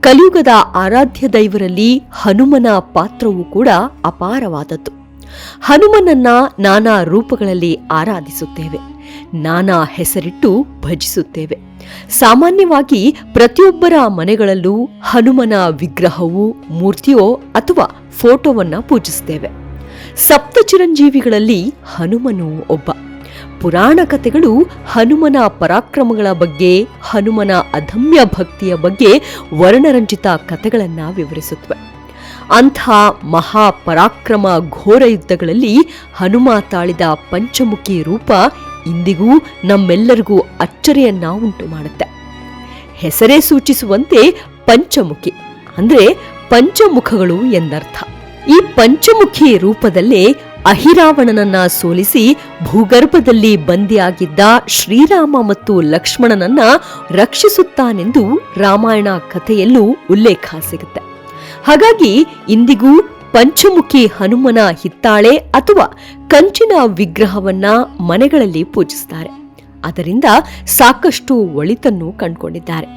ಕಲಿಯುಗದ ಆರಾಧ್ಯ ದೈವರಲ್ಲಿ ಹನುಮನ ಪಾತ್ರವೂ ಕೂಡ ಅಪಾರವಾದದ್ದು. ಹನುಮನನ್ನ ನಾನಾ ರೂಪಗಳಲ್ಲಿ ಆರಾಧಿಸುತ್ತೇವೆ, ನಾನಾ ಹೆಸರಿಟ್ಟು ಭಜಿಸುತ್ತೇವೆ. ಸಾಮಾನ್ಯವಾಗಿ ಪ್ರತಿಯೊಬ್ಬರ ಮನೆಗಳಲ್ಲೂ ಹನುಮನ ವಿಗ್ರಹವೋ ಮೂರ್ತಿಯೋ ಅಥವಾ ಫೋಟೋವನ್ನ ಪೂಜಿಸುತ್ತೇವೆ. ಸಪ್ತ ಚಿರಂಜೀವಿಗಳಲ್ಲಿ ಹನುಮನು ಒಬ್ಬ. ಪುರಾಣ ಕಥೆಗಳು ಹನುಮನ ಪರಾಕ್ರಮಗಳ ಬಗ್ಗೆ, ಹನುಮನ ಅದಮ್ಯ ಭಕ್ತಿಯ ಬಗ್ಗೆ ವರ್ಣರಂಜಿತ ಕಥೆಗಳನ್ನು ವಿವರಿಸುತ್ತವೆ. ಅಂಥ ಮಹಾಪರಾಕ್ರಮ ಘೋರ ಯುದ್ಧಗಳಲ್ಲಿ ಹನುಮ ತಾಳಿದ ಪಂಚಮುಖಿ ರೂಪ ಇಂದಿಗೂ ನಮ್ಮೆಲ್ಲರಿಗೂ ಅಚ್ಚರಿಯನ್ನ ಉಂಟು ಮಾಡುತ್ತೆ. ಹೆಸರೇ ಸೂಚಿಸುವಂತೆ ಪಂಚಮುಖಿ ಅಂದ್ರೆ ಪಂಚಮುಖಗಳು ಎಂದರ್ಥ. ಈ ಪಂಚಮುಖಿ ರೂಪದಲ್ಲೇ ಅಹಿರಾವಣನನ್ನ ಸೋಲಿಸಿ ಭೂಗರ್ಭದಲ್ಲಿ ಬಂದಿಯಾಗಿದ್ದ ಶ್ರೀರಾಮ ಮತ್ತು ಲಕ್ಷ್ಮಣನನ್ನ ರಕ್ಷಿಸುತ್ತಾನೆಂದು ರಾಮಾಯಣ ಕಥೆಯಲ್ಲೂ ಉಲ್ಲೇಖ ಸಿಗುತ್ತೆ. ಹಾಗಾಗಿ ಇಂದಿಗೂ ಪಂಚಮುಖಿ ಹನುಮನ ಹಿತ್ತಾಳೆ ಅಥವಾ ಕಂಚಿನ ವಿಗ್ರಹವನ್ನ ಮನೆಗಳಲ್ಲಿ ಪೂಜಿಸುತ್ತಾರೆ. ಅದರಿಂದ ಸಾಕಷ್ಟು ಒಳಿತನ್ನು ಕಂಡುಕೊಂಡಿದ್ದಾರೆ.